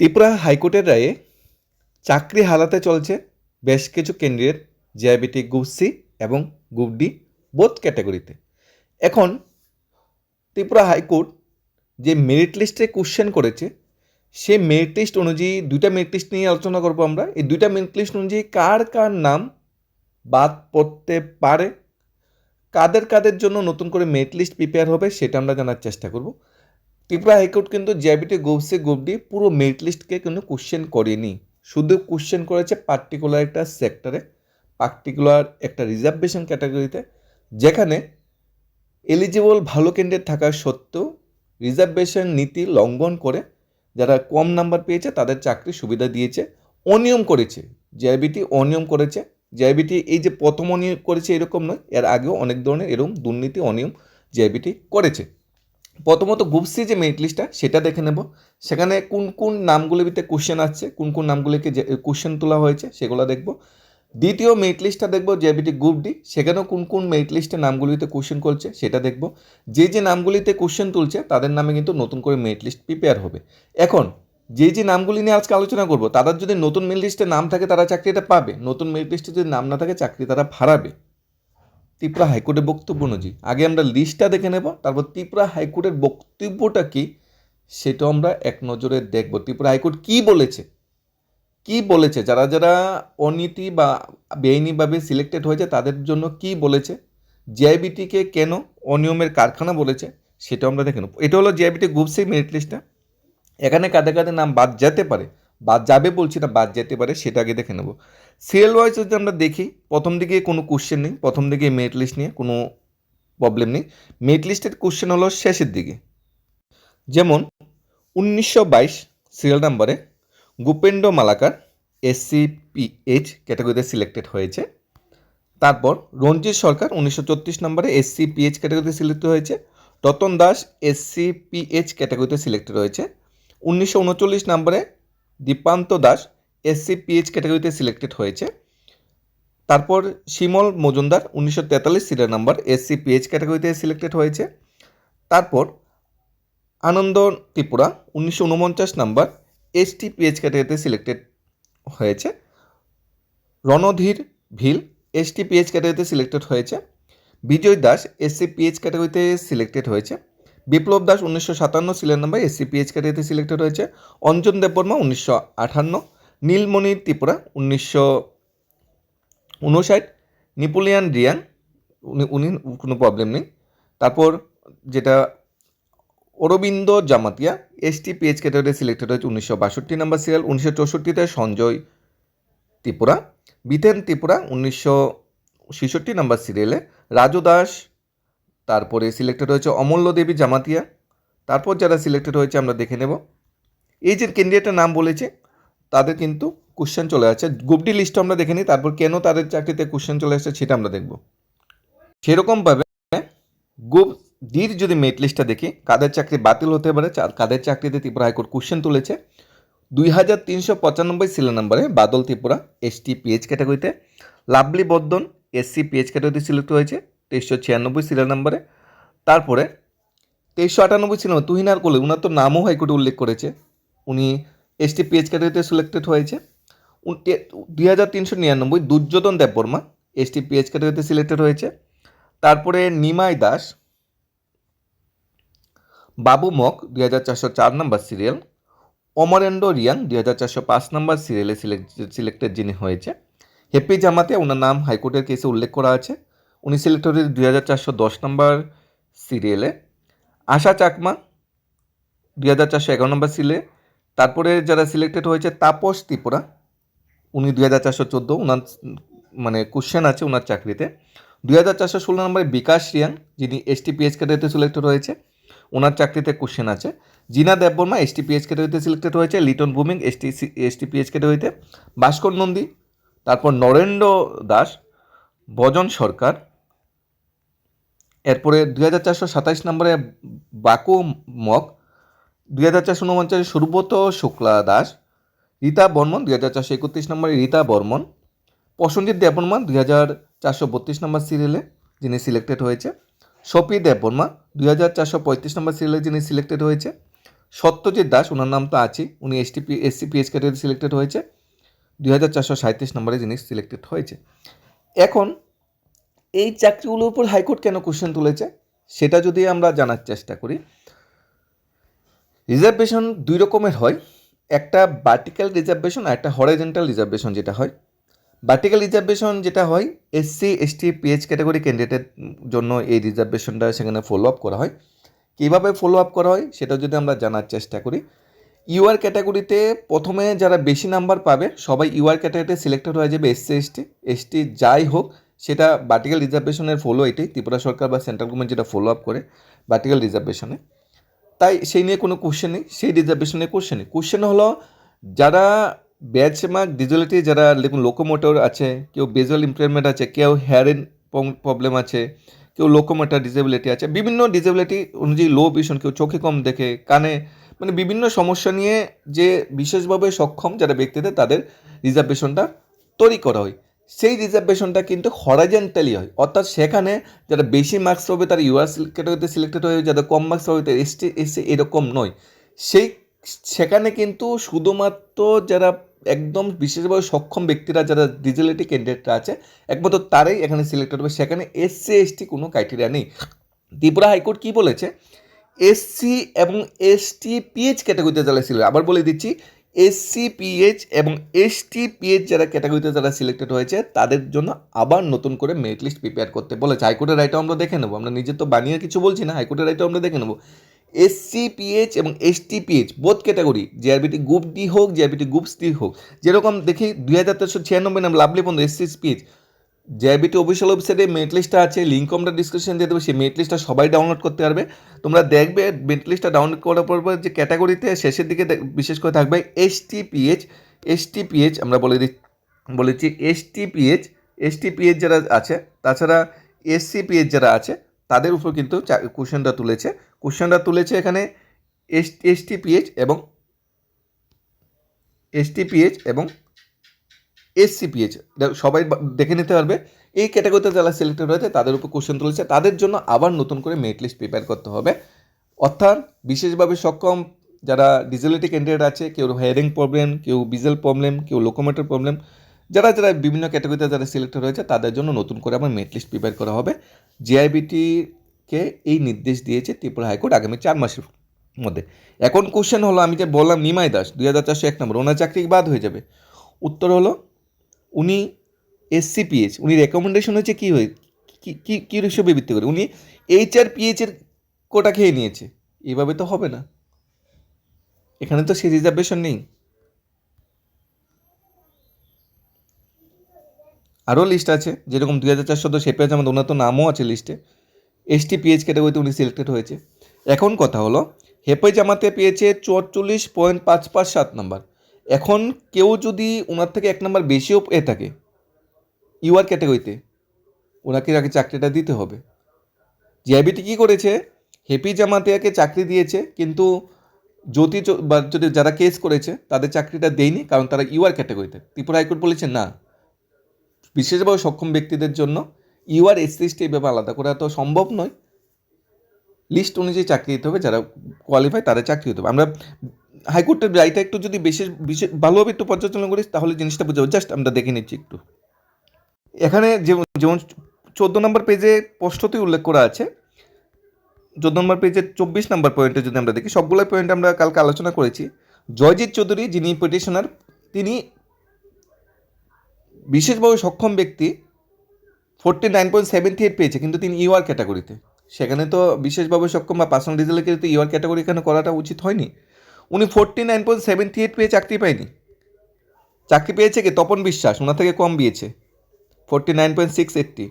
ত্রিপুরা হাইকোর্টের রায়ে চাকরি হারাতে চলছে বেশ কিছু ক্যান্ডিডেট জেআইবিটি গ্রুপ সি এবং গ্রুপ ডি বোথ ক্যাটাগরিতে। এখন ত্রিপুরা হাইকোর্ট যে মেরিট লিস্টে কোশ্চেন করেছে সেই মেরিট লিস্ট অনুযায়ী দুইটা মেরিট লিস্ট নিয়ে আলোচনা করবো আমরা। এই দুইটা মেরিট লিস্ট অনুযায়ী কার কার নাম বাদ পড়তে পারে, কাদের কাদের জন্য নতুন করে মেরিট লিস্ট প্রিপেয়ার হবে সেটা আমরা জানার চেষ্টা করব। ত্রিপুরা হাইকোর্ট কিন্তু JIBT group C group D পুরো মেরিট লিস্টকে কিন্তু কোশ্চেন করেনি, শুধু কোশ্চেন করেছে পার্টিকুলার একটা সেক্টরে, পার্টিকুলার একটা রিজার্ভেশন ক্যাটাগরিতে, যেখানে এলিজিবল ভালো ক্যান্ডিডেট থাকা সত্ত্বেও রিজার্ভেশন নীতি লঙ্ঘন করে যারা কম নাম্বার পেয়েছে তাদের চাকরি সুবিধা দিয়েছে, অনিয়ম করেছে। জেআইবিটি অনিয়ম করেছে। জেআইবিটি এই যে প্রথম অনিয়ম করেছে এরকম নয়, এর আগেও অনেক ধরনের এরকম দুর্নীতি অনিয়ম জেআইবিটি করেছে। প্রথমত গ্রুপ সি যে মেরিট লিস্টটা সেটা দেখে নেব, সেখানে কোন কোন নামগুলিতে কোশ্চেন আসছে, কোন কোন নামগুলিকে যে কোশ্চেন তোলা হয়েছে সেগুলো দেখব। দ্বিতীয় মেরিট লিস্টটা দেখব জেআইবিটি গ্রুপ ডি, সেখানেও কোন কোন মেরিট লিস্টের নামগুলিতে কোশ্চেন করছে সেটা দেখব। যে যে নামগুলিতে কোশ্চেন তুলছে তাদের নামে কিন্তু নতুন করে মেরিট লিস্ট প্রিপেয়ার হবে। এখন যে যে নামগুলি নিয়ে আজকে আলোচনা করব তাদের যদি নতুন মেরিট লিস্টে নাম থাকে তারা চাকরিটা পাবে, নতুন মেরিট লিস্টে যদি নাম না থাকে চাকরি তারা হারাবে। ত্রিপুরা হাইকোর্টের বক্তব্য অনুযায়ী আগে আমরা লিস্টটা দেখে নেব, তারপর ত্রিপুরা হাইকোর্টের বক্তব্যটা কি সেটাও আমরা এক নজরে দেখব। ত্রিপুরা হাইকোর্ট কি বলেছে, কি বলেছে, যারা যারা অনীতি বা বেআইনিভাবে সিলেক্টেড হয়েছে তাদের জন্য কি বলেছে, জেআইবিটিকে কেন অনিয়মের কারখানা বলেছে সেটাও আমরা দেখে নেব। এটা হলো জেআইবিটি গ্রুপ সি মেরিট লিস্টটা। এখানে কাদের কাদের নাম বাদ যেতে পারে, বাদ যাবে বলছি না, বাদ যেতে পারে সেটা আগে দেখে নেব। সিরিয়াল ওয়াইজ যদি আমরা দেখি, প্রথম দিকে কোনো কোশ্চেন নেই, প্রথম দিকে মেরিট লিস্ট নিয়ে কোনো প্রবলেম নেই। মেরিট লিস্টের কোশ্চেন হলো শেষের দিকে, যেমন 1922 সিরিয়াল নাম্বারে গোপেন্দ্র মালাকার SCPH ক্যাটাগরিতে সিলেক্টেড হয়েছে। তারপর রঞ্জিত সরকার 1934 নম্বরে SCPH ক্যাটাগরিতে সিলেক্টেড হয়েছে। রতন দাস SCPH ক্যাটাগরিতে সিলেক্টেড হয়েছে। 1939 নম্বরে দীপান্ত দাস SCPH ক্যাটাগরিতে সিলেক্টেড হয়েছে। তারপর শিমল মজুমদার 1943 সিরিয়াল নাম্বার SCPH ক্যাটাগরিতে সিলেক্টেড হয়েছে। তারপর আনন্দ ত্রিপুরা 1949 নাম্বার STPH ক্যাটাগরিতে সিলেক্টেড হয়েছে। রণধীর ভিল STPH ক্যাটাগরিতে সিলেক্টেড হয়েছে। বিজয় দাস SCPH ক্যাটাগরিতে সিলেক্টেড হয়েছে। বিপ্লব দাস 1957 সিরিয়াল নাম্বার SCPH ক্যাটাগরিতে সিলেক্টেড হয়েছে। অঞ্জন দেববর্মা 1958, নীলমণি ত্রিপুরা 1959, নেপোলিয়ান রিয়াং উনি কোনো প্রবলেম নেই। তারপর যেটা অরবিন্দ জামাতিয়া STPH ক্যাটাগরিতে সিলেক্টেড হয়েছে 1962 নাম্বার সিরিয়াল। 1964-তে সঞ্জয় ত্রিপুরা, বিথেন ত্রিপুরা 1966 নাম্বার সিরিয়ালে। রাজু দাস তারপরে সিলেক্টেড হয়েছে অমূল্য দেবী জামাতিয়া। তারপর যারা সিলেক্টেড হয়েছে আমরা দেখে নেব। এই যে ক্যান্ডিডেটের নাম বলেছে তাদের কিন্তু কোশ্চেন চলে আসছে। গ্রুপ ডি লিস্ট আমরা দেখে নিই, তারপর কেন তাদের চাকরিতে কোশ্চেন চলে আসছে সেটা আমরা দেখব। সেরকমভাবে গ্রুপ ডির যদি মেরিট লিস্টটা দেখি কাদের চাকরি বাতিল হতে পারে, কাদের চাকরিতে ত্রিপুরা হাইকোর্ট কোশ্চেন তুলেছে। 2395 সিরিয়াল নাম্বারে বাদল ত্রিপুরা STPH ক্যাটাগরিতে, লাভলি বর্ধন SCPH ক্যাটাগরিতে সিলেক্ট হয়েছে 2396 সিরিয়াল নাম্বারে। তারপরে 2398 সিরিয়াল তুহিনার কোলে, উনার তো নামও হাইকোর্টে উল্লেখ করেছে, উনি STPH ক্যাটাগরিতে সিলেক্টেড হয়েছে। 2399 দুর্যোধন দেববর্মা STPH ক্যাটাগরিতে সিলেক্টেড হয়েছে। তারপরে নিমাই দাস বাবু mock 2404 number serial, Amarendra Reang 2405 number সিরিয়ালে সিলেক্টেড যিনি হয়েছে। হেপি জামাতে ওনার নাম হাইকোর্টের কেসে উল্লেখ করা আছে, উনি সিলেক্টেড হয়েছে 2410 নাম্বার সিরিয়ালে। আশা চাকমা 2411 নাম্বার সিরিয়ালে। তারপরে যারা সিলেক্টেড হয়েছে তাপস ত্রিপুরা, উনি 2414, ওনার মানে কোশ্চেন আছে ওনার চাকরিতে। 2416 নম্বরে বিকাশ রিয়াং যিনি STPH ক্যাটাগরিতে সিলেক্টেড হয়েছে, ওনার চাকরিতে কোশ্চেন আছে। জিনা দেববর্মা STPH ক্যাটাগরিতে সিলেক্টেড হয়েছে। লিটন ভূমিক STPH ক্যাটাগরিতে। ভাস্কর নন্দী, তারপর নরেন্দ্র দাস, ভজন সরকার, এরপরে 2427 নম্বরে বাকু মক, 2449 সুব্রত শুক্লা দাস, রীতা বর্মন 2431 নম্বরে রীতা বর্মন, প্রসেনজিৎ দেববর্মা 2432 নম্বর সিরিয়ালে যিনি সিলেক্টেড হয়েছে। সপি দেববর্মা 2435 নম্বর সিরিয়ালে যিনি সিলেক্টেড হয়েছে। সত্যজিৎ দাস, ওনার নাম তো আছে, উনি এসসি পিএইচ ক্যাটাগরি সিলেক্টেড হয়েছে, 2437 নম্বরে যিনি সিলেক্টেড হয়েছে। এখন এই চাকরিগুলোর উপর হাইকোর্ট কেন কোশ্চেন তুলেছে সেটা যদি আমরা জানার চেষ্টা করি। রিজার্ভেশন দুই রকমের হয়, একটা ভার্টিক্যাল রিজার্ভেশন আর একটা হরাইজন্টাল রিজার্ভেশন। যেটা হয় ভার্টিক্যাল রিজার্ভেশন, যেটা হয় এসসি এসটি পিএইচ ক্যাটাগরি ক্যান্ডিডেটের জন্য এই রিজার্ভেশনটা সেখানে ফলো আপ করা হয়। কীভাবে ফলো আপ করা হয় সেটা যদি আমরা জানার চেষ্টা করি, ইউআর ক্যাটাগরিতে প্রথমে যারা বেশি নাম্বার পাবে সবাই ইউআর ক্যাটাগরিতে সিলেক্টেড হয়ে যাবে। এসটি যাই হোক, সেটা ভার্টিক্যাল রিজার্ভেশনের ফলো এটাই, ত্রিপুরা সরকার বা সেন্ট্রাল গভর্নমেন্ট যেটা ফলো আপ করে ভার্টিক্যাল রিজার্ভেশনে। তাই সেই নিয়ে কোনো কোশ্চেন নেই, সেই রিজার্ভেশনে কোশ্চেন নেই। কোশ্চেন হলো যারা ব্যাচ মার্ক ডিজেবিলিটি, যারা দেখুন লোকোমোটর আছে, কেউ ভিজুয়াল ইমপ্রুভমেন্ট আছে, কেউ হেয়ারিং প্রবলেম আছে, কেউ লোকোমোটর ডিজেবিলিটি আছে, বিভিন্ন ডিজেবিলিটি অনুযায়ী লো ভিশন, কেউ চোখে কম দেখে, কানে, মানে বিভিন্ন সমস্যা নিয়ে যে বিশেষভাবে সক্ষম যারা ব্যক্তিদের, তাদের রিজার্ভেশনটা তৈরি করা হয়। সেই রিজার্ভেশনটা কিন্তু হরাইজন্টালি হয়, অর্থাৎ সেখানে যারা বেশি মার্কস পাবে তারা ইউআর ক্যাটাগরিতে সিলেক্টেড হয়ে, যাদের কম মার্কস পাবে তারা এসসি এরকম নয়। সেখানে কিন্তু শুধুমাত্র যারা একদম বিশেষভাবে সক্ষম ব্যক্তিরা, যারা ডিজেবিলিটি ক্যান্ডিডেটরা আছে, একমাত্র তারাই এখানে সিলেক্টেড হবে। সেখানে এসসি এসটি কোনো ক্রাইটেরিয়া নেই। ত্রিপুরা হাইকোর্ট কী বলেছে, এসসি এবং এসটি পিএইচ ক্যাটাগরিতে যারা সিলেক্ট, আবার বলে দিচ্ছি, এসসি পিএইচ এবং এসটি পিএইচ যারা ক্যাটাগরিতে যারা সিলেক্টেড হয়েছে তাদের জন্য আবার নতুন করে মেরিট লিস্ট প্রিপেয়ার করতে বলেছে। হাইকোর্টের রায়টাও আমরা দেখে নেবো, আমরা নিজে তো বানিয়ে কিছু বলছি না, হাইকোর্টের রায়টাও আমরা দেখে নেবো। এসসি পিএইচ এবং ST pH both category, GRBT group D হোক, জিআরবিটি গ্রুপ সি হোক, যেরকম দেখি 2396 নাম লাভলি বন্ধু এসসি পিএইচ, জিআরবিটি অফিসিয়াল ওয়েবসাইটে মেরিট লিস্টটা আছে, লিঙ্ক আমরা ডিসক্রিপশন দিয়ে দেবো, সেই মেরিট লিস্টটা সবাই ডাউনলোড করতে পারবে। তোমরা দেখবে মেরিট লিস্টটা ডাউনলোড করার পর যে ক্যাটাগরিতে শেষের দিকে বিশেষ করে থাকবে এসটি পিএইচ আমরা বলেছি এসটি পিএইচ যারা আছে, তাছাড়া এসসি পিএইচ যারা আছে তাদের উপর কিন্তু কোশ্চেনটা তুলেছে এখানে এসটি পিএইচ এবং এসসি পিএইচ সবাই দেখে নিতে পারবে। এই ক্যাটাগরিতে যারা সিলেক্টেড হয়েছে তাদের উপর কোশ্চেন তুলেছে, তাদের জন্য আবার নতুন করে মেরিট লিস্ট প্রিপেয়ার করতে হবে। অর্থাৎ বিশেষভাবে সক্ষম যারা ডিজেবিলিটি ক্যান্ডিডেট আছে, কেউ হেয়ারিং প্রবলেম, কেউ ভিজুয়াল প্রবলেম, কেউ লোকোমোটর প্রবলেম, যারা বিভিন্ন ক্যাটাগরিতে যারা সিলেক্টেড হয়েছে তাদের জন্য নতুন করে আবার মেরিট লিস্ট প্রিপেয়ার করা হবে। জিআইবিটিকে এই নির্দেশ দিয়েছে ত্রিপুরা হাইকোর্ট আগামী 4 মাসের মধ্যে। এখন কোশ্চেন হলো, আমি যে বললাম নিমাই দাস 2401 নম্বর, ওনার চাকরি বাদ হয়ে যাবে। উত্তর হলো উনি এসসি পিএইচ, উনি রেকমেন্ডেশন হয়েছে কী হয়ে কী হিসেবে ভিত্তি করে উনি এইচআর পিএইচের কোটা খেয়ে নিয়েছে। এইভাবে তো হবে না, এখানে তো সেই রিজার্ভেশন নেই। আরও লিস্ট আছে, যেরকম 2414 শেপেজ আমাদের, ওনার তো নামও আছে লিস্টে, এসটি পিএইচ ক্যাটাগরিতে উনি সিলেক্টেড হয়েছে। এখন কথা হলো, হেপে জামাতে পেয়েছে 44.557 নাম্বার। এখন কেউ যদি ওনার থেকে 1 নাম্বার বেশিও পেয়ে থাকে ইউআর ক্যাটাগরিতে, ওনাকে আগে চাকরিটা দিতে হবে। জিআইবিটি কী করেছে, হেপি জামাতিয়াকে চাকরি দিয়েছে, কিন্তু যদি যারা কেস করেছে তাদের চাকরিটা দেয়নি, কারণ তারা ইউআর ক্যাটাগরিতে। ত্রিপুরা হাইকোর্ট বলেছে না, বিশেষভাবে সক্ষম ব্যক্তিদের জন্য ইউআর এসসি এসটি এইভাবে আলাদা করা তো সম্ভব নয়, লিস্ট অনুযায়ী চাকরি দিতে হবে, যারা কোয়ালিফাই তারা চাকরি দিতে হবে। আমরা হাইকোর্টের রায়টা একটু যদি বিশেষ ভালোভাবে একটু পর্যালোচনা করি তাহলে জিনিসটা বুঝতে হবে। জাস্ট আমরা দেখে নিচ্ছি একটু। এখানে যেমন 14 নম্বর পেজে স্পষ্টতই উল্লেখ করা আছে, 14 নম্বর পেজের 24 নম্বর পয়েন্টে যদি আমরা দেখি, সবগুলো পয়েন্ট আমরা কালকে আলোচনা করেছি। জয়জিৎ চৌধুরী যিনি পিটিশনার, তিনি বিশেষভাবে সক্ষম ব্যক্তি, 49.78 পেয়েছে, কিন্তু তিনি ইউআর ক্যাটাগরিতে। সেখানে তো বিশেষভাবে সক্ষম বা পার্সোনাল ডিসেবিলিটি ইউআর ক্যাটাগরি এখানে করাটা উচিত হয়নি। উনি 49.78 পেয়ে চাকরি পায়নি। চাকরি পেয়েছে কি তপন বিশ্বাস, ওনার থেকে কম পেয়েছে 49.680।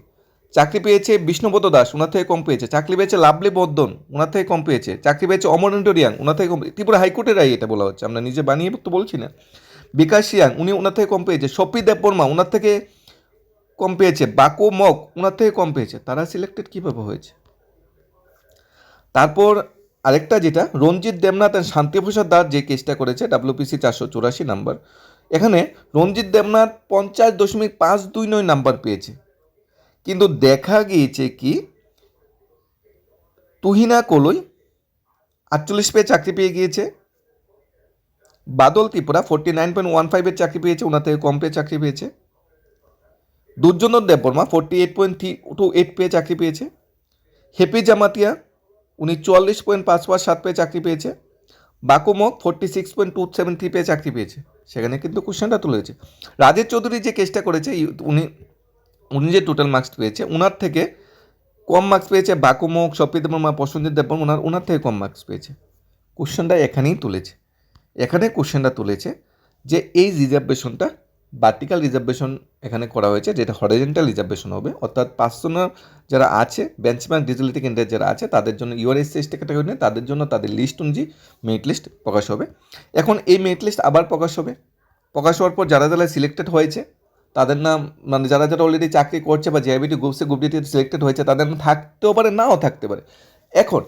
চাকরি পেয়েছে বিষ্ণুপদ দাস, ওনার থেকে কম পেয়েছে। চাকরি পেয়েছে লাভলি বর্ধন, ওনার থেকে কম পেয়েছে। চাকরি পেয়েছে অমরেন্দ্র রিয়াং, ওনার থেকে কম। ত্রিপুরা হাইকোর্টের রায় এটা বলা হচ্ছে, আমরা নিজে বানিয়ে তো বলছি না। বিকাশ রিয়াং, উনি ওনার থেকে কম পেয়েছে। সপি দেববর্মা, ওনার থেকে কম পেয়েছে। বাকো মক, ওনার থেকে কম পেয়েছে। তারা সিলেক্টেড কীভাবে হয়েছে? তারপর আরেকটা যেটা রঞ্জিত দেবনাথ আর শান্তিপ্রসাদ দাস যে কেসটা করেছে, WPC 484 নাম্বার, এখানে রঞ্জিত দেবনাথ 50.529 নাম্বার পেয়েছে, কিন্তু দেখা গিয়েছে কি তুহিনা কলই 48 পেয়ে চাকরি পেয়ে গিয়েছে। বাদল ত্রিপুরা 49.15 চাকরি পেয়েছে, ওনার থেকে কম পেয়ে চাকরি পেয়েছে। দুর্যোধন দেববর্মা 48.328 পেয়ে চাকরি পেয়েছে। হেপি জামাতিয়া উনি 44.557 পেয়ে চাকরি পেয়েছে। বাকুমক 46.273 পেয়ে চাকরি পেয়েছে। সেখানে কিন্তু কোশ্চেনটা তুলেছে। রাজেশ চৌধুরী যে কেসটা করেছে উনি উনি যে টোটাল মার্কস পেয়েছে ওনার থেকে কম মার্কস পেয়েছে বাকুমক, স্বপ্রিত বর্মা, প্রসেনজিৎ দেববর্মা, ওনার থেকে কম মার্কস পেয়েছে। কোশ্চেনটা এখানেই তুলেছে, এখানে কোশ্চেনটা তুলেছে যে এই রিজার্ভেশনটা ভার্টিক্যাল রিজার্ভেশন এখানে করা হয়েছে, যেটা হরিজন্টাল রিজার্ভেশন হবে, অর্থাৎ 500 যারা আছে বেঞ্চমার্ক ডিসেবিলিটি ক্যান্ডিডেট যারা আছে তাদের জন্য ইউআরএসসি এসটি ক্যাটাগরি নেই, তাদের জন্য তাদের লিস্ট অনুযায়ী মেরিট লিস্ট প্রকাশ হবে। এখন এই মেরিট লিস্ট আবার প্রকাশ হবে। প্রকাশ হওয়ার পর যারা যারা সিলেক্টেড হয়েছে তাদের নাম, মানে যারা যারা অলরেডি চাকরি করছে বা জেআইবিটি গ্রুপ সি গ্রুপ ডিতে সিলেক্টেড হয়েছে তাদের নাম থাকতেও পারে, নাও থাকতে পারে। এখন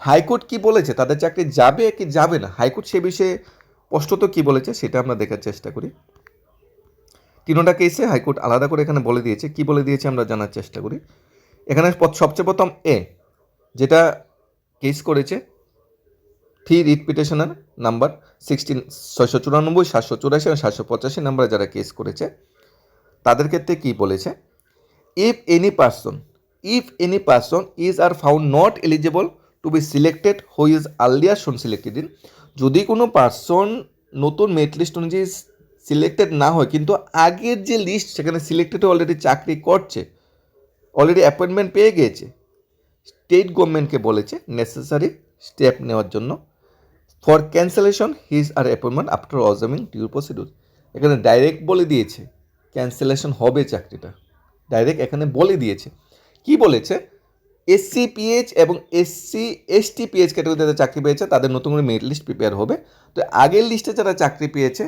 হাইকোর্ট কি বলেছে, তাদের চাকরি যাবে কি যাবে না, হাইকোর্ট সে বিষয়ে স্পষ্টত কি বলেছে সেটা আমরা দেখার চেষ্টা করি। তিনোটা কেসে হাইকোর্ট আলাদা করে এখানে বলে দিয়েছে, কি বলে দিয়েছে আমরা জানার চেষ্টা করি। এখানে সবচেয়ে প্রথম যেটা কেস করেছে 3 রিট পিটিশনার নাম্বার 694, 784 এবং 785 নাম্বারে যারা কেস করেছে তাদের ক্ষেত্রে কি বলেছে, if any person is are found not eligible to B selected who is earlier শোন সিলেক্টেড ইন, যদি কোনো পার্সন নতুন মেরিট লিস্ট অনুযায়ী সিলেক্টেড না হয় কিন্তু আগের যে লিস্ট সেখানে সিলেক্টেড অলরেডি চাকরি করছে, অলরেডি অ্যাপয়েন্টমেন্ট পেয়ে গিয়েছে, স্টেট গভর্নমেন্টকে বলেছে নেসেসারি স্টেপ নেওয়ার জন্য for cancellation his or appointment after observing due procedure. এখানে ডাইরেক্ট বলে দিয়েছে ক্যান্সেলেশন হবে চাকরিটা, ডাইরেক্ট এখানে বলে দিয়েছে। কি বলেছে, এসসি পিএইচ এবং এসসি এসটি পিএইচ ক্যাটাগরিতে যারা চাকরি পেয়েছে তাদের নতুন করে মেরিট লিস্ট প্রিপেয়ার হবে। তো আগের লিস্টে যারা চাকরি পেয়েছে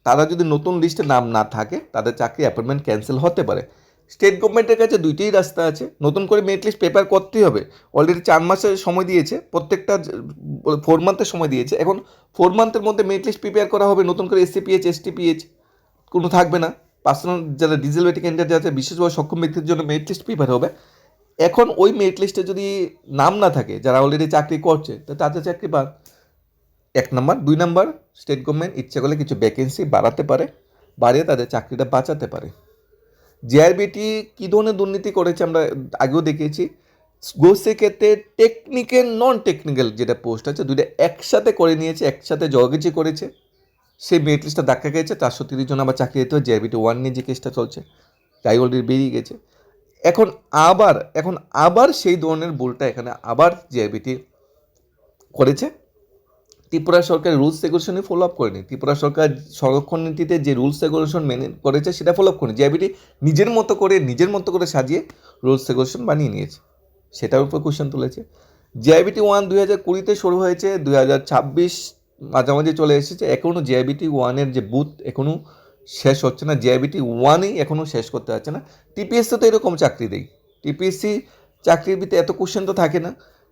তারা যদি নতুন লিস্টে নাম না থাকে তাদের চাকরি অ্যাপয়েন্টমেন্ট ক্যান্সেল হতে পারে। স্টেট গভর্নমেন্টের কাছে দুইটাই রাস্তা আছে, নতুন করে মেরিট লিস্ট প্রিপেয়ার করতেই হবে। অলরেডি 4 মাসের সময় দিয়েছে, প্রত্যেকটা 4 মান্থের সময় দিয়েছে। এখন 4 মান্থের মধ্যে মেরিট লিস্ট প্রিপেয়ার করা হবে, নতুন করে এসসি পিএইচ এসটি পিএইচ কোনো থাকবে না। পার্সোনাল যারা ডিসেবিলিটি ক্যান্ডিডেট আছে বিশেষভাবে সক্ষম ব্যক্তির জন্য মেরিট লিস্ট প্রিপেয়ার হবে। এখন ওই মেরিট লিস্টে যদি নাম না থাকে যারা অলরেডি চাকরি করছে তো তাদের চাকরি বাদ, 1 নম্বর। 2 নম্বর, স্টেট গভর্নমেন্ট ইচ্ছে করলে কিছু ভ্যাকেন্সি বাড়াতে পারে, বাড়িয়ে তাদের চাকরিটা বাঁচাতে পারে। জেআরবিটি কী ধরনের দুর্নীতি করেছে আমরা আগেও দেখিয়েছি। গোসের ক্ষেত্রে টেকনিক্যাল নন টেকনিক্যাল যেটা পোস্ট আছে দুইটা একসাথে করে নিয়েছে, একসাথে জগাজি করেছে, সেই মেরিট লিস্টটা ধাক্কা খেয়েছে। 430 জন আবার চাকরি দিতে হয়। জেআরবিটি 1 নিয়ে যে কেসটা চলছে তাই অলরেডি বেরিয়ে গেছে। এখন আবার সেই ধরনের ভুলটা এখানে আবার জেআরবিটি করেছে। ত্রিপুরা সরকার রুলস রেগুলেশনই ফলো আপ করেনি। ত্রিপুরা সরকার সংরক্ষণ নীতিতে যে রুলস রেগুলেশন মেনে করেছে সেটা ফলো আপ করেনি। জেআইবিটি নিজের মতো করে সাজিয়ে রুলস রেগুলেশন বানিয়ে নিয়েছে, সেটার উপর কোশ্চেন তুলেছে। জেআইবিটি 1 2020-তে শুরু হয়েছে, 2026 মাঝামাঝি চলে এসেছে, এখনও জেআইবিটি 1-এর যে বুথ এখনও শেষ হচ্ছে না। জেআইবিটি 1-ই এখনও শেষ করতে পারছে না। টিপিএসসি তো এরকম চাকরি দেয়, টিপিএসসি চাকরির ভিতরে এত কোশ্চেন তো থাকে না।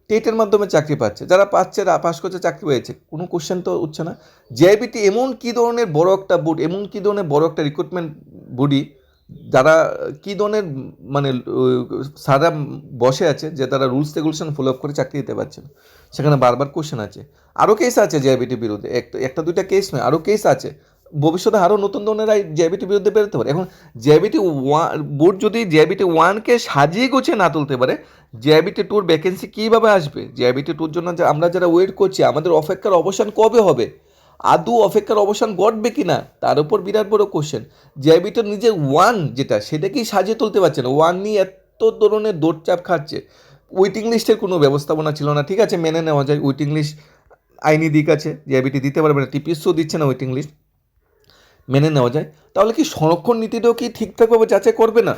টেটের মাধ্যমে চাকরি পাচ্ছে, যারা পাচ্ছে পাস করছে চাকরি পেয়েছে, কোনো কোশ্চেন তো উঠছে না। জেআইবিটি এমন কী ধরনের বড় একটা বোর্ড, এমন কী ধরনের বড় একটা রিক্রুটমেন্ট বডি, যারা কী ধরনের মানে সারা বসে আছে যে তারা রুলস রেগুলেশন ফলো আপ করে চাকরি দিতে পারছে না, সেখানে বারবার কোশ্চেন আছে। আরও কেস আছে জেআইবিটির বিরুদ্ধে, একটা দুইটা কেস নয়, আরও কেস আছে। ভবিষ্যতে আরও নতুন ধরনের জেআইবিটির বিরুদ্ধে বেরোতে পারে। এখন জেআইবিটি বোর্ড যদি জেআইবিটি 1-কে সাজিয়ে গুছিয়ে না তুলতে পারে, জেআইবিটি 2-র ভ্যাকেন্সি কীভাবে আসবে? জেআইবিটি 2-র জন্য আমরা যারা ওয়েট করছি আমাদের অপেক্ষার অবসান কবে হবে? আদৌ অপেক্ষার অবসান ঘটবে কি না তার উপর বিরাট বড় কোশ্চেন। জেআইবিটির নিজে 1 যেটা সেটাকেই সাজিয়ে তুলতে পারছে না, 1 নিয়ে এত ধরনের দৌড়চাপ খাচ্ছে। ওয়েটিং লিস্টের কোনো ব্যবস্থাপনা ছিল না, ঠিক আছে মেনে নেওয়া যায়, ওয়েটিং লিস্ট আইনি দিক আছে, জেআইবিটি দিতে পারবে না, টিপিএসসিও দিচ্ছে না ওয়েটিং লিস্ট, মেনে নেওয়া যায়। তাহলে কি সংরক্ষণ নীতিটাও কি ঠিকঠাকভাবে যাচাই করবে না?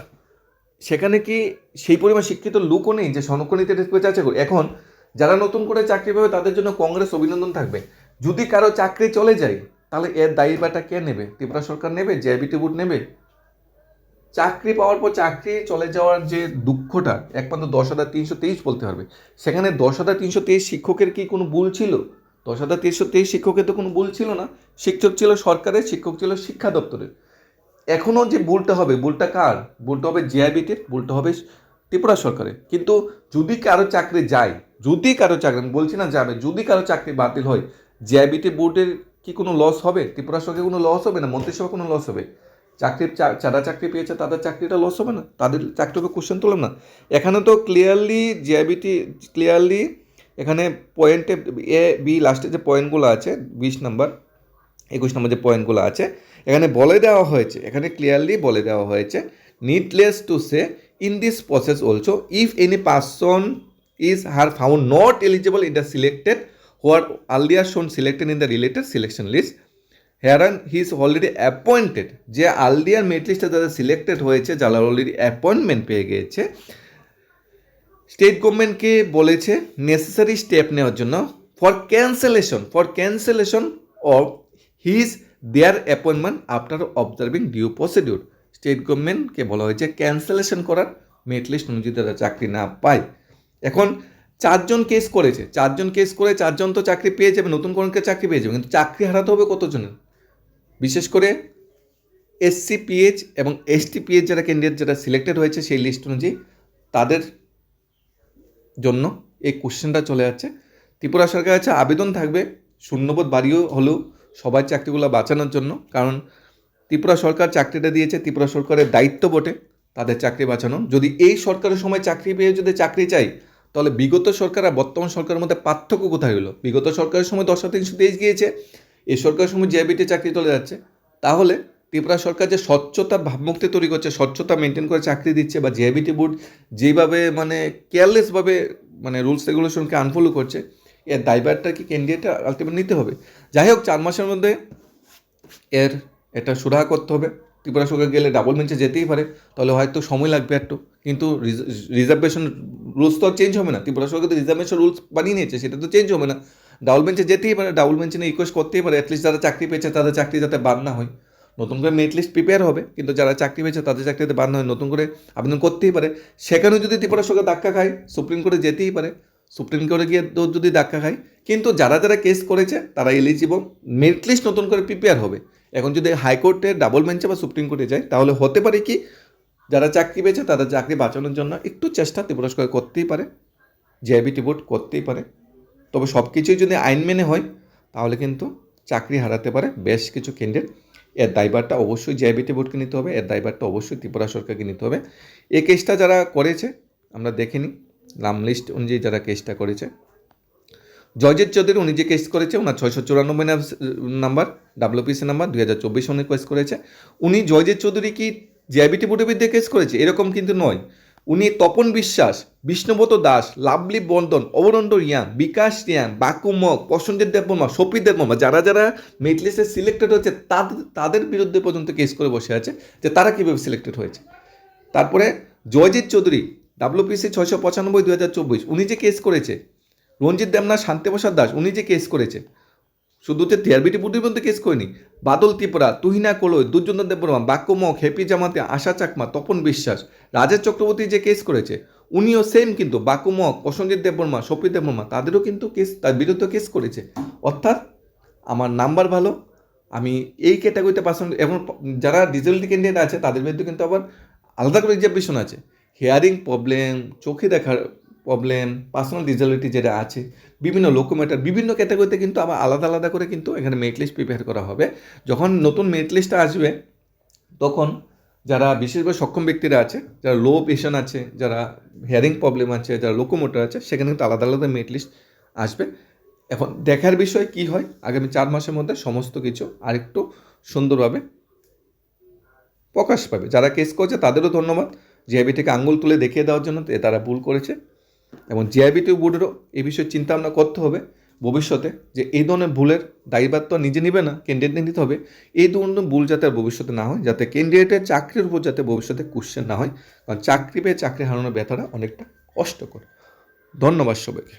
সেখানে কি সেই পরিমাণ শিক্ষিত লোকও নেই যে সংরক্ষণ নীতিটা যাচাই করবে? এখন যারা নতুন করে চাকরি পাবে তাদের জন্য কংগ্রেস অভিনন্দন থাকবে। যদি কারো চাকরি চলে যায় তাহলে এর দায়িত্বটা কে নেবে? ত্রিপুরা সরকার নেবে? জেআইবিটি বোর্ড নেবে? চাকরি পাওয়ার পর চাকরি চলে যাওয়ার যে দুঃখটা একমাত্র 10,323 বলতে পারবে। সেখানে 10,323 শিক্ষকের কি কোনো ভুল ছিল? 10,323 শিক্ষকের তো কোনো ভুল ছিল না। শিক্ষক ছিল সরকারের, শিক্ষক ছিল শিক্ষা দপ্তরের। এখনও যে ভুলটা হবে, ভুলটা কার? ভুলটা হবে জেআইবিটির, ভুলটা হবে ত্রিপুরা সরকারের। কিন্তু যদি কারো চাকরি যায় যদি কারো চাকরি, আমি বলছি না যাবে, যদি কারো চাকরি বাতিল হয়, জেআইবিটি বোর্ডের কি কোনো লস হবে? ত্রিপুরা সরকারের কোনো লস হবে না? মন্ত্রিসভা কোনো লস হবে? যারা চাকরি পেয়েছে তাদের চাকরিটা লস হবে না? তাদের চাকরির কোশ্চেন তুললাম না? এখানে তো ক্লিয়ারলি জেআইবিটি ক্লিয়ারলি এখানে পয়েন্টে এ বি লাস্টে যে পয়েন্টগুলো আছে 20 নম্বর 21 নম্বর যে পয়েন্টগুলো আছে এখানে বলে দেওয়া হয়েছে, এখানে ক্লিয়ারলি বলে দেওয়া হয়েছে, needless to say in this process also if any person is her found not eligible in the selected who are earlier shown selected in the related selection list herein he is already appointed, যে earlier merit লিস্টে যারা selected হয়েছে যারা already appointment পেয়ে গিয়েছে, state গভর্নমেন্টকে বলেছে necessary step নেওয়ার জন্য for cancellation of his their appointment after observing due procedure. State গভর্নমেন্টকে বলা হয়েছে ক্যান্সেলেশন করার, মেরিট লিস্ট অনুযায়ী তারা চাকরি না পায়। এখন 4 জন কেস করেছে, 4 জন কেস করে 4 জন তো চাকরি পেয়ে যাবে, নতুন কোনো চাকরি পেয়ে যাবে, কিন্তু চাকরি হারাতে হবে কতজনের? বিশেষ করে এসসি পিএইচ এবং এসটি পিএইচ যারা ক্যান্ডিডেট যারা সিলেক্টেড হয়েছে সেই লিস্ট অনুযায়ী তাদের জন্য এই কোশ্চেনটা চলে যাচ্ছে। ত্রিপুরা সরকারের কাছে আবেদন থাকবে শূন্যপদ বাড়িও হলেও সবাই চাকরিগুলো বাঁচানোর জন্য, কারণ ত্রিপুরা সরকার চাকরিটা দিয়েছে, ত্রিপুরা সরকারের দায়িত্ব বটে তাদের চাকরি বাঁচানো। যদি এই সরকারের সময় চাকরি পেয়ে যদি চাকরি চাই, তাহলে বিগত সরকার আর বর্তমান সরকারের মধ্যে পার্থক্য কোথায় হলো? বিগত সরকারের সময় 10,323 গিয়েছে, এই সরকারের সময় জেআইবিটি চাকরি চলে যাচ্ছে। তাহলে ত্রিপুরা সরকার যে স্বচ্ছতা ভাবমুক্তি তৈরি করছে, স্বচ্ছতা মেনটেন করে চাকরি দিচ্ছে, বা জেআইবিটি বোর্ড যেভাবে মানে কেয়ারলেসভাবে মানে রুলস রেগুলেশনকে আনফলো করছে, এর দায়ভারটা কি ক্যান্ডিডেটটা আলটিমেট নিতে হবে। যাই হোক 4 মাসের মধ্যে এর এটা সুরাহা করতে হবে। ত্রিপুরা সরকার গেলে ডাবল বেঞ্চে যেতেই পারে, তাহলে হয়তো সময় লাগবে একটু, কিন্তু রিজার্ভেশন রুলস তো চেঞ্জ হবে না। ত্রিপুরা সরকার তো রিজার্ভেশন রুলস বানিয়ে নিয়েছে, সেটা তো চেঞ্জ হবে না। ডাবল বেঞ্চে যেতেই পারে, ডাবল বেঞ্চে নিয়ে রিকোয়েস্ট করতেই পারে, অ্যাটলিস্ট যারা চাকরি পেয়েছে তাদের চাকরি যাতে বাদ না হয়। নতুন করে মেরিট লিস্ট প্রিপেয়ার হবে, কিন্তু যারা চাকরি পেয়েছে তাদের চাকরিতে বাদ না হয়, নতুন করে আবেদন করতেই পারে। সেখানেও যদি ত্রিপুরা সরকার ধাক্কা খায়, সুপ্রিম কোর্টে যেতেই পারে, সুপ্রিম কোর্টে গিয়ে যদি ধাক্কা খায়, কিন্তু যারা যারা কেস করেছে তারা এলিজিবল, মেরিট লিস্ট নতুন করে প্রিপেয়ার হবে। এখন যদি হাইকোর্টে ডাবল বেঞ্চে বা সুপ্রিম কোর্টে যায়, তাহলে হতে পারে কি যারা চাকরি পেয়েছে তাদের চাকরি বাঁচানোর জন্য একটু চেষ্টা ত্রিপুরা সরকার করতেই পারে, জেআইবিটি বোর্ড করতেই পারে। তবে সব কিছুই যদি আইন মেনে হয়, তাহলে কিন্তু চাকরি হারাতে পারে বেশ কিছু ক্যান্ডিডেট। এর দায়ভারটা অবশ্যই জেআইবিটি বোর্ডকে নিতে হবে, এর দায়ভারটা অবশ্যই ত্রিপুরা সরকারকে নিতে হবে। এই কেসটা যারা করেছে আমরা দেখে নিই, নাম লিস্ট অনুযায়ী যারা কেসটা করেছে। জয়জিৎ চৌধুরী উনি যে কেস করেছে, ওনার 694 নাম্বার ডাব্লিউপিসি নাম্বার 2024 উনি কেস করেছে। উনি জয়জিৎ চৌধুরী কি জেআইবিটি বোর্ডের বিরুদ্ধে কেস করেছে এরকম কিন্তু নয়। উনি তপন বিশ্বাস, বিষ্ণুব্রত দাস, লাভলি বর্ধন, অবরণ্ড রিয়াং, বিকাশ রিয়াং, বাকুমক, প্রসেনজিৎ দেববর্মা, সপিত দেববর্মা, যারা যারা মেরিট লিস্টে সিলেক্টেড হয়েছে তাদের বিরুদ্ধে পর্যন্ত কেস করে বসে আছে যে তারা কীভাবে সিলেক্টেড হয়েছে। তারপরে জয়জিৎ চৌধুরী ডাব্লিউপিসি 695 2024 উনি যে কেস করেছে। রঞ্জিত দেবনাথ, শান্তিপ্রসাদ দাস উনি যে কেস করেছে, শুধু যে টিআরবিটি বোর্ডের মধ্যে কেস করেনি, বাদল ত্রিপুরা, তুহিনা কলই, দুর্যোধন দেববর্মা, বাক্যমক, হ্যাপি জামাতে, আশা চাকমা, তপন বিশ্বাস, রাজেশ চক্রবর্তী যে কেস করেছে উনিও সেম কিন্তু বাক্যমক, প্রসেনজিৎ দেববর্মা, সপিত দেববর্মা তাদেরও কিন্তু কেস, তার বিরুদ্ধে কেস করেছে। অর্থাৎ আমার নাম্বার ভালো, আমি এই ক্যাটাগরিতে পার্সেন্ট, এবং যারা ডিসেবিলিটি ক্যান্ডিডেট আছে তাদের বিরুদ্ধে কিন্তু আবার আলাদা করে রিজার্ভেশন আছে। হিয়ারিং প্রবলেম, চোখে দেখার প্রবলেম, পার্সোনাল ডিসেবিলিটি যেটা আছে, বিভিন্ন লোকোমেটার, বিভিন্ন ক্যাটাগরিতে কিন্তু আবার আলাদা আলাদা করে কিন্তু এখানে মেরিট লিস্ট প্রিপেয়ার করা হবে। যখন নতুন মেরিট লিস্টটা আসবে, তখন যারা বিশেষভাবে সক্ষম ব্যক্তিরা আছে, যারা লো পেশন আছে, যারা হিয়ারিং প্রবলেম আছে, যারা লোকোমোটার আছে, সেখানে কিন্তু আলাদা আলাদা মেরিট লিস্ট আসবে। এখন দেখার বিষয় কি হয়, আগামী 4 মাসের মধ্যে সমস্ত কিছু আরেকটু সুন্দরভাবে প্রকাশ পাবে। যারা কেস করছে তাদেরও ধন্যবাদ, জেআইবিটিকে আঙুল তুলে দেখিয়ে দেওয়ার জন্য তারা ভুল করেছে। এবং জেআইবিটি বোর্ডেরও এই বিষয়ে চিন্তা ভাবনা করতে হবে ভবিষ্যতে, যে এই ধরনের ভুলের দায়ভার তো নিজে নিবে না, ক্যান্ডিডেট নিতে হবে। এই ধরনের ভুল যাতে আর ভবিষ্যতে না হয়, যাতে ক্যান্ডিডেটের চাকরির উপর যাতে ভবিষ্যতে কোশ্চেন না হয়, কারণ চাকরি পেয়ে চাকরি হারানোর ব্যথাটা অনেকটা কষ্টকর। ধন্যবাদ সবাইকে।